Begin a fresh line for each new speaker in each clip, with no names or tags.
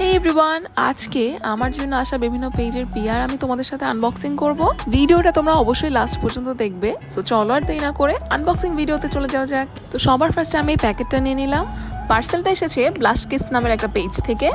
হে everyone, আজকে আমার জন্য আসা বিভিন্ন পেজের পিআর আমি তোমাদের সাথে আনবক্সিং করব। ভিডিওটা তোমরা অবশ্যই লাস্ট পর্যন্ত দেখবে। সো চলো আর দেরি না করে আনবক্সিং ভিডিওতে চলে যাওয়া যাক। তো সবার ফার্স্টে আমি এই প্যাকেটটা নিয়ে নিলাম। পার্সেলটা এসেছে ব্লাশকিস্ট নামের একটা পেজ থেকে।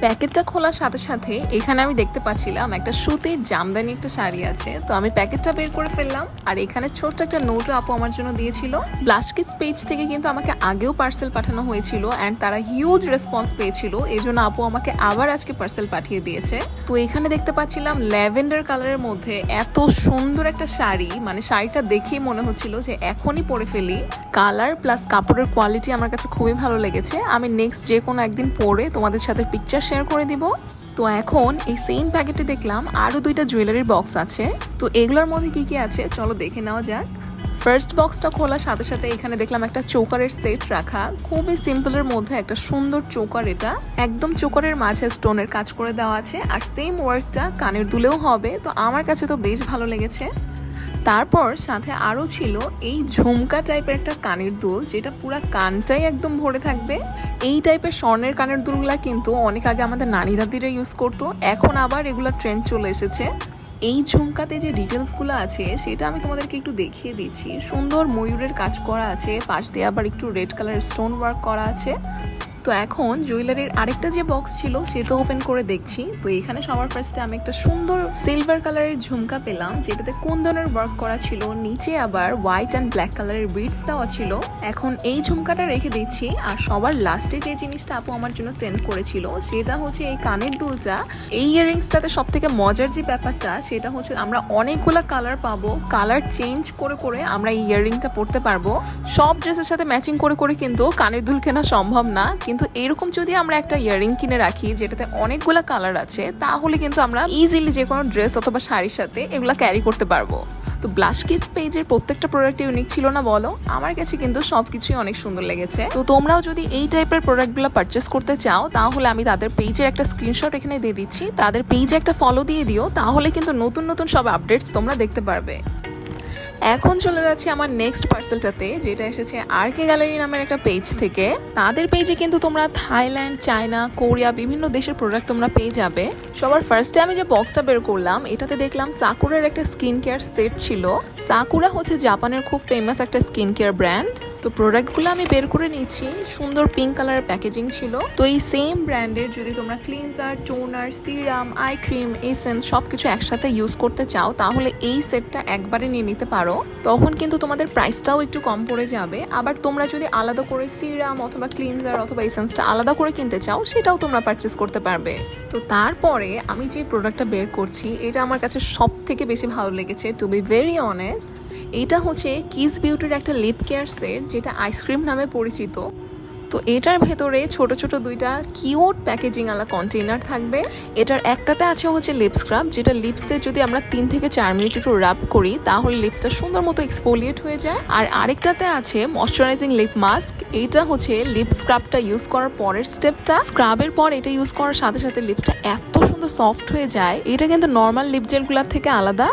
প্যাকেটটা খোলার সাথে সাথে এখানে আমি দেখতে পাচ্ছিলাম একটা সুতির জামদানি একটা শাড়ি আছে। তো আমি প্যাকেটটা বের করে ফেললাম, আর এখানে ছোট্ট একটা নোটও আপু আমার জন্য দিয়েছিল। ব্লাশকিস্ট পেজ থেকে কিন্তু আমাকে আগেও পার্সেল পাঠানো হয়েছিল অ্যান্ড তারা হিউজ রেসপন্স পেয়েছিল, এই জন্য আপু আমাকে আবার আজকে পার্সেল পাঠিয়ে দিয়েছে। তো এখানে দেখতে পাচ্ছিলাম ল্যাভেন্ডার কালারের মধ্যে এত সুন্দর একটা শাড়ি, মানে শাড়িটা দেখেই মনে হচ্ছিল যে এখনই পরে ফেলি। কালার প্লাস কাপড়ের কোয়ালিটি আমার কাছে খুবই ভালো লেগেছে। আমি নেক্সট যে কোনো একদিন পরে তোমাদের সাথে পিকচার শেয়ার করে দিব। তো এখন এই সেম প্যাকেটে দেখলাম আরো দুইটা জুয়েলারির বক্স আছে। তো এগুলোর মধ্যে কি কি আছে চলো দেখে নেওয়া যাক। ফার্স্ট বক্সটা খোলার সাথে সাথে এখানে দেখলাম একটা চোকারের সেট রাখা, খুবই সিম্পলের মধ্যে একটা সুন্দর চোকার। এটা একদম চোকারের মাঝে স্টোনের কাজ করে দেওয়া আছে, আর সেম ওয়ার্কটা কানের দুলেও হবে। তো আমার কাছে তো বেশ ভালো লেগেছে। তারপর সাথে আরও ছিল এই ঝুমকা টাইপের একটা কানের দুল, যেটা পুরো কানটাই একদম ভরে থাকবে। এই টাইপের স্বর্ণের কানের দুলগুলা কিন্তু অনেক আগে আমাদের নানি দাদিরা ইউজ করতো, এখন আবার এগুলা ট্রেন্ড চলে এসেছে। এই ঝুমকাতে যে ডিটেলসগুলো আছে সেটা আমি তোমাদেরকে একটু দেখিয়ে দিচ্ছি। সুন্দর ময়ূরের কাজ করা আছে, পাশ দিয়ে আবার একটু রেড কালারের স্টোন ওয়ার্ক করা আছে। তো এখন জুয়েলারির আরেকটা যে বক্স ছিল সেটা ওপেন করে দেখছি। তো এখানে সবার ফার্স্টে আমি একটা সুন্দর সিলভার কালারের ঝুমকা পেলাম, যেটাতে কুন্দনের ওয়ার্ক করা ছিল, নিচে আবার হোয়াইট অ্যান্ড ব্ল্যাক কালারের বিডস দেওয়া ছিল। এখন এই ঝুমকাটা রেখে দিচ্ছি। আর সবার লাস্টে যে জিনিসটা আপু আমার জন্য সেন্ড করেছিল সেটা হচ্ছে এই কানের দুলটা। এই ইয়াররিংসটাতে সব থেকে মজার যে ব্যাপারটা সেটা হচ্ছে আমরা অনেকগুলো কালার পাবো, কালার চেঞ্জ করে করে আমরা এই ইয়াররিংটা পরতে পারবো। সব ড্রেসের সাথে ম্যাচিং করে করে কিন্তু কানের দুল কেনা সম্ভব না, কিন্তু এরকম যদি আমরা একটা ইয়াররিং কিনে রাখি যেটাতে অনেকগুলা কালার আছে, তাহলে কিন্তু আমরা ইজিলি যে কোনো ড্রেস অথবা শাড়ির সাথে এগুলা ক্যারি করতে পারবো। তো ব্লাশকিস্ট পেজের প্রত্যেকটা প্রোডাক্ট ইউনিক ছিল না বলো? আমার কাছে কিন্তু সবকিছুই অনেক সুন্দর লেগেছে। তো তোমরাও যদি এই টাইপের প্রোডাক্টগুলো পারচেস করতে চাও তাহলে আমি তাদের পেজের একটা স্ক্রিনশট এখানে দিয়ে দিচ্ছি, তাদের পেজে একটা ফলো দিয়ে দিও, তাহলে কিন্তু নতুন নতুন সব আপডেটস তোমরা দেখতে পারবে। এখন চলে যাচ্ছি আমার নেক্সট পার্সেলটাতে, যেটা এসেছে আরকে গ্যালারি নামের একটা পেজ থেকে। তাদের পেজে কিন্তু তোমরা থাইল্যান্ড, চায়না, কোরিয়া বিভিন্ন দেশের প্রোডাক্ট তোমরা পেয়ে যাবে। সবার ফার্স্টে আমি যে বক্সটা বের করলাম এটাতে দেখলাম সাকুরার একটা স্কিন কেয়ার সেট ছিল। সাকুরা হচ্ছে জাপানের খুব ফেমাস একটা স্কিন কেয়ার ব্র্যান্ড। তো প্রোডাক্টগুলো আমি বের করে নিচ্ছি। সুন্দর পিঙ্ক কালারের প্যাকেজিং ছিল। তো এই সেম ব্র্যান্ডের যদি তোমরা cleanser, toner, serum, eye cream, essence সবকিছু একসাথে ইউজ করতে চাও তাহলে এই সেটটা একবারে নিয়ে নিতে পারো। তখন কিন্তু তোমাদের প্রাইসটাও একটু কম পড়ে যাবে। আবার তোমরা যদি আলাদা করে সিরাম অথবা ক্লিনজার অথবা এসেন্সটা আলাদা করে কিনতে চাও সেটাও তোমরা পারচেস করতে পারবে। তো তারপরে আমি যে প্রোডাক্টটা বের করছি এটা আমার কাছে সব থেকে বেশি ভালো লেগেছে, টু বি ভেরি অনেস্ট। এটা হচ্ছে কিস বিউটির একটা লিপ কেয়ার সেট, যেটা আইসক্রিম নামে পরিচিত। তো এটার ভেতরে ছোট ছোট দুইটা কিউট প্যাকেজিং আলা কন্টেইনার থাকবে। এটার একটাতে আছে হচ্ছে লিপ স্ক্রাব, যেটা লিপসে যদি আমরা 3 থেকে 4 মিনিট একটু রাব করি তাহলে লিপসটা সুন্দর মতো এক্সফোলিয়েট হয়ে যায়। আর আরেকটাতে আছে ময়শ্চারাইজিং লিপ মাস্ক। এইটা হচ্ছে লিপ স্ক্রাবটা ইউজ করার পরের স্টেপটা। স্ক্রাবের পর এটা ইউজ করার সাথে সাথে লিপসটা এত সুন্দর সফট হয়ে যায়, এটা কিন্তু নর্মাল লিপ জেলগুলোর থেকে আলাদা।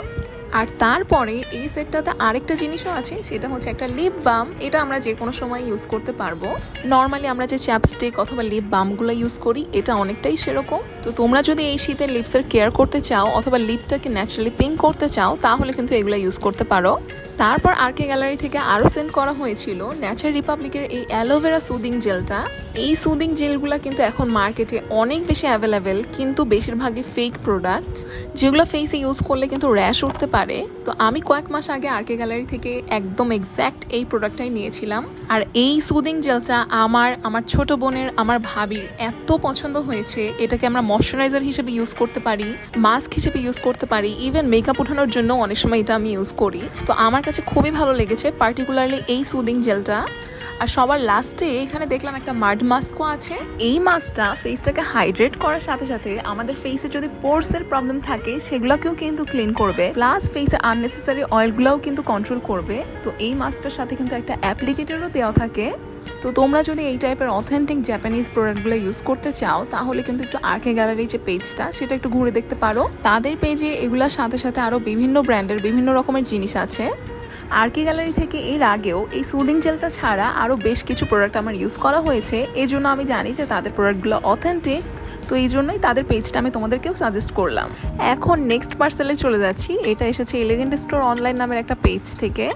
আর তারপরে এই সেটটাতে আরেকটা জিনিসও আছে, সেটা হচ্ছে একটা লিপ বাম। এটা আমরা যে কোনো সময় ইউজ করতে পারবো। নর্মালি আমরা যে চ্যাপস্টিক অথবা লিপ বামগুলো ইউজ করি এটা অনেকটাই সেরকম। তো তোমরা যদি এই শীতে লিপসের কেয়ার করতে চাও অথবা লিপটাকে ন্যাচারালি পিঙ্ক করতে চাও তাহলে কিন্তু এগুলো ইউজ করতে পারো। তারপর আরকে গ্যালারি থেকে আরও সেন্ড করা হয়েছিল ন্যাচার রিপাবলিকের এই অ্যালোভেরা সুদিং জেলটা। এই সুদিং জেলগুলো কিন্তু এখন মার্কেটে অনেক বেশি অ্যাভেলেবেল, কিন্তু বেশিরভাগই ফেক প্রোডাক্ট, যেগুলো ফেসে ইউজ করলে কিন্তু র্যাশ উঠতে পারে। তো আমি কয়েক মাস আগে আরকে গ্যালারি থেকে একদম এক্স্যাক্ট এই প্রোডাক্টটাই নিয়েছিলাম। আর এই সুদিং জেলটা আমার ছোট বোনের, আমার ভাবির এত পছন্দ হয়েছে। এটাকে আমরা ময়শ্চারাইজার হিসেবে ইউজ করতে পারি, মাস্ক হিসেবে ইউজ করতে পারি, ইভেন মেকআপ ওঠানোর জন্য অনেক সময় এটা আমি ইউজ করি। তো আমার কাছে খুবই ভালো লেগেছে পার্টিকুলারলি এই সুদিং জেলটা। আর সবার লাস্টে এখানে দেখলাম একটা মাড মাস্কও আছে। এই মাস্কটা ফেসটাকে হাইড্রেট করার সাথে সাথে আমাদের ফেসে যদি পোরসের প্রবলেম থাকে সেগুলোকেও কিন্তু ক্লিন করবে, প্লাস ফেসে আননেসেসারি অয়েলগুলোও কিন্তু কন্ট্রোল করবে। তো এই মাস্কটার সাথে কিন্তু একটা অ্যাপ্লিকেটরও দেওয়া থাকে। তো তোমরা যদি এই টাইপের অথেন্টিক জাপানিজ প্রোডাক্টগুলো ইউজ করতে চাও তাহলে কিন্তু একটু আরকে গ্যালারির যে পেজটা সেটা একটু ঘুরে দেখতে পারো। তাদের পেজে এগুলোর সাথে সাথে আরও বিভিন্ন ব্র্যান্ডের বিভিন্ন রকমের জিনিস আছে। আরকে গ্যালারি থেকে এর আগেও এই সুদিং জেলটা ছাড়া আরও বেশ কিছু প্রোডাক্ট আমার ইউজ করা হয়েছে, এই জন্য আমি জানি যে তাদের প্রোডাক্টগুলো অথেন্টিক। তো এই জন্যই তাদের পেজটা আমি তোমাদেরকেও সাজেস্ট করলাম। এখন নেক্সট পার্সেলে চলে যাচ্ছি। এটা এসেছে এলিগেন্ট স্টোর অনলাইন নামের একটা পেজ থেকে।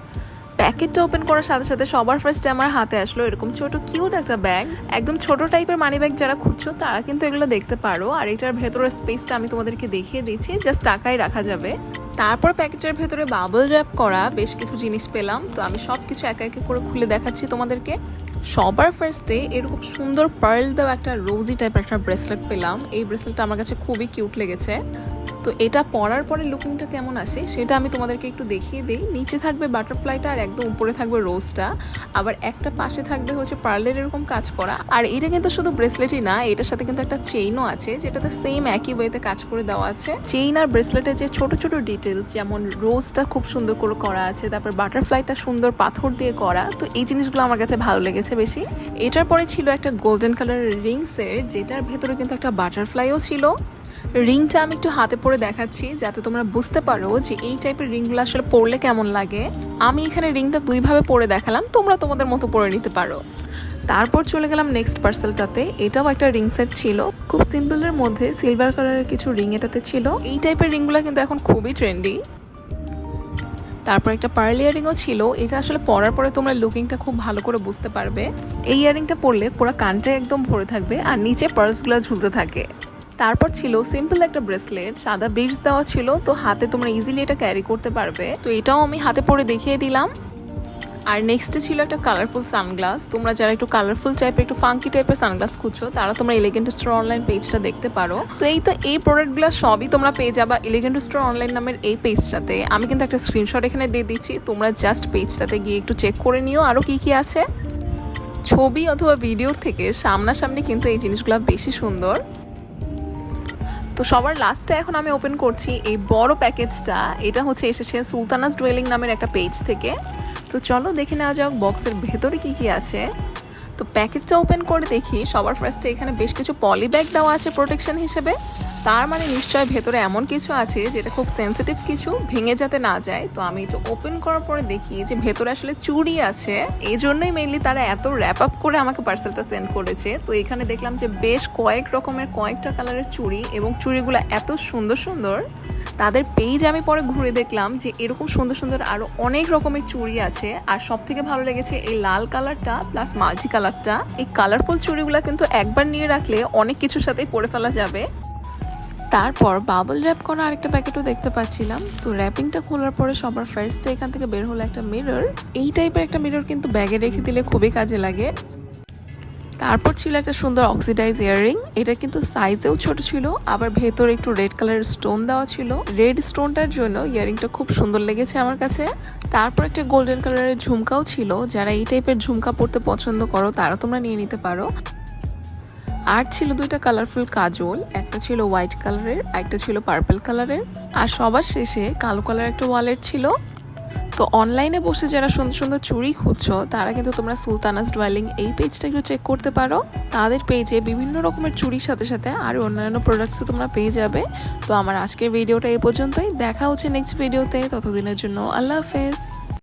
প্যাকেটটা ওপেন করার সাথে সাথে সবার ফার্স্টে আমার হাতে আসলো এরকম ছোট কিউট একটা ব্যাগ। একদম ছোট টাইপের মানি ব্যাগ যারা খুঁজছো তারা কিন্তু এগুলো দেখতে পারো। আর এটার ভেতরের স্পেসটা আমি তোমাদেরকে দেখিয়ে দিচ্ছি, জাস্ট টাকাই রাখা যাবে। তারপর প্যাকেটের ভেতরে বাবল র্যাপ করা বেশ কিছু জিনিস পেলাম। তো আমি সব কিছু একে একে করে খুলে দেখাচ্ছি তোমাদেরকে। সবার ফার্স্টে এরকম সুন্দর পার্ল দেওয়া একটা রোজি টাইপের একটা ব্রেসলেট পেলাম। এই ব্রেসলেটটা আমার কাছে খুবই কিউট লেগেছে। তো এটা পরার পরে লুকিংটা কেমন আসে সেটা আমি তোমাদেরকে একটু দেখিয়ে দিই। নিচে থাকবে বাটারফ্লাইটা আর একদম উপরে থাকবে রোজটা, আবার একটা পাশে থাকবে হচ্ছে পার্লের এরকম কাজ করা। আর এটা কিন্তু শুধু ব্রেসলেটই না, এটার সাথে কিন্তু একটা চেইনও আছে যেটাতে সেম একই ওয়েতে কাজ করে দেওয়া আছে। চেইন আর ব্রেসলেটে যে ছোট ছোট ডিটেলস, যেমন রোজটা খুব সুন্দর করে করা আছে, তারপর বাটারফ্লাইটা সুন্দর পাথর দিয়ে করা, তো এই জিনিসগুলো আমার কাছে ভালো লেগেছে বেশি। এটার পরে ছিল একটা গোল্ডেন কালারের রিং সেট, যেটার ভেতরে কিন্তু একটা বাটারফ্লাইও ছিল। রিংটা আমি একটু হাতে পরে দেখাচ্ছি যাতে তোমরা বুঝতে পারো যে এই টাইপের রিংগুলো আসলে পরলে কেমন লাগে। আমি এখানে রিংটা দুইভাবে পরে দেখালাম, তোমরা তোমাদের মতো পরে নিতে পারো। তারপর চলে গেলাম নেক্সট পার্সেলটাতে। এটাও একটা রিং সেট ছিল, খুব সিম্পলের মধ্যে সিলভার কালারের কিছু রিং এটাতে ছিল। এই টাইপের রিংগুলো কিন্তু এখন খুবই ট্রেন্ডি। তারপর একটা পার্ল ইয়ারিংও ছিল। এটা আসলে পরার পরে তোমরা লুকিংটা খুব ভালো করে বুঝতে পারবে। এই ইয়ারিংটা পরলে পুরো কানটা একদম ভরে থাকবে আর নিচে পার্সগুলো ঝুলতে থাকে। তারপর ছিল সিম্পল একটা ব্রেসলেট, সাদা বিডস দেওয়া ছিল, তো হাতে তোমরা ইজিলি এটা ক্যারি করতে পারবে। তো এটাও আমি হাতে পরে দেখিয়ে দিলাম। আর নেক্সটে ছিল একটা কালারফুল সানগ্লাস। তোমরা যারা একটু কালারফুল টাইপের একটু ফাঙ্কি টাইপের সানগ্লাস খুঁজছো তারা তোমরা এলিগেন্ট স্টোর অনলাইন পেজটা দেখতে পারো। তো এই প্রোডাক্টগুলো সবই তোমরা পেয়ে যাবা এলিগেন্ট স্টোর অনলাইন নামের এই পেজটাতে। আমি কিন্তু একটা স্ক্রিনশট এখানে দিয়ে দিচ্ছি, তোমরা জাস্ট পেজটাতে গিয়ে একটু চেক করে নিও আরও কি কি আছে। ছবি অথবা ভিডিওর থেকে সামনাসামনি কিন্তু এই জিনিসগুলো বেশি সুন্দর। তো সবার লাস্টে এখন আমি ওপেন করছি এই বড় প্যাকেজটা। এটা হচ্ছে এসেছে সুলতানাস ডুয়েলিং নামের একটা পেজ থেকে। তো চলো দেখে নেওয়া যাক বক্সের ভেতরে কি কি আছে। তো প্যাকেটটা ওপেন করে দেখি সবার ফার্স্টে এখানে বেশ কিছু পলি ব্যাগ দেওয়া আছে প্রোটেকশন হিসেবে। তার মানে নিশ্চয় ভেতরে এমন কিছু আছে যেটা খুব সেন্সিটিভ কিছু, ভেঙে যাতে না যায়। তো আমি এটা ওপেন করার পরে দেখি যে ভেতরে আসলে চুড়ি আছে। এই জন্যই মেইনলি তারা এত র্যাপ আপ করে আমাকে পার্সেলটা সেন্ড করেছে। তো এখানে দেখলাম যে বেশ কয়েক রকমের কয়েকটা কালারের চুড়ি, এবং চুড়িগুলো এত সুন্দর সুন্দর। তাদের পেজ আমি পরে ঘুরে দেখলাম যে এরকম সুন্দর সুন্দর আরো অনেক রকমের চুড়ি আছে। আর সব থেকে ভালো লেগেছে এই লাল কালারটা প্লাস মাল্টি কালারটা। এই কালারফুল চুড়িগুলো কিন্তু একবার নিয়ে রাখলে অনেক কিছুর সাথেই পরে ফেলা যাবে। তারপর বাবল র্যাপ করা আরেকটা প্যাকেটও দেখতে পাচ্ছিলাম। তো র্যাপিংটা খোলার পরে সবার ফার্স্টে এখান থেকে বের হলো একটা মিরর। এই টাইপের একটা মিরর কিন্তু ব্যাগে রেখে দিলে খুবই কাজে লাগে। তারপর ছিল একটা সুন্দর অক্সিডাইজ ইয়াররিং। এটা কিন্তু সাইজেও ছোট ছিল, আবার ভেতরে একটু রেড কালারের স্টোন দেওয়া ছিল। রেড স্টোনটার জন্য ইয়াররিংটা খুব সুন্দর লেগেছে আমার কাছে। তারপর একটা গোল্ডেন কালারের ঝুমকাও ছিল। যারা এই টাইপের ঝুমকা পরতে পছন্দ করো তারা তোমরা নিয়ে নিতে পারো। আর ছিল দুইটা কালারফুল কাজল, একটা ছিল হোয়াইট কালারের, একটা ছিল পার্পল কালারের। আর সবার শেষে কালো কালার একটা ওয়ালেট ছিল। তো অনলাইনে বসে যারা সুন্দর সুন্দর চুড়ি খুঁজছো তারা কিন্তু তোমরা সুলতানাস ডুয়েলিং এই পেজটা একটু চেক করতে পারো। তাদের পেজে বিভিন্ন রকমের চুড়ির সাথে সাথে আরো অন্যান্য প্রোডাক্টসও তোমরা পেয়ে যাবে। তো আমার আজকের ভিডিওটা এই পর্যন্তই। দেখা হচ্ছে নেক্সট ভিডিওতে, ততদিনের জন্য আল্লাহ হাফেজ।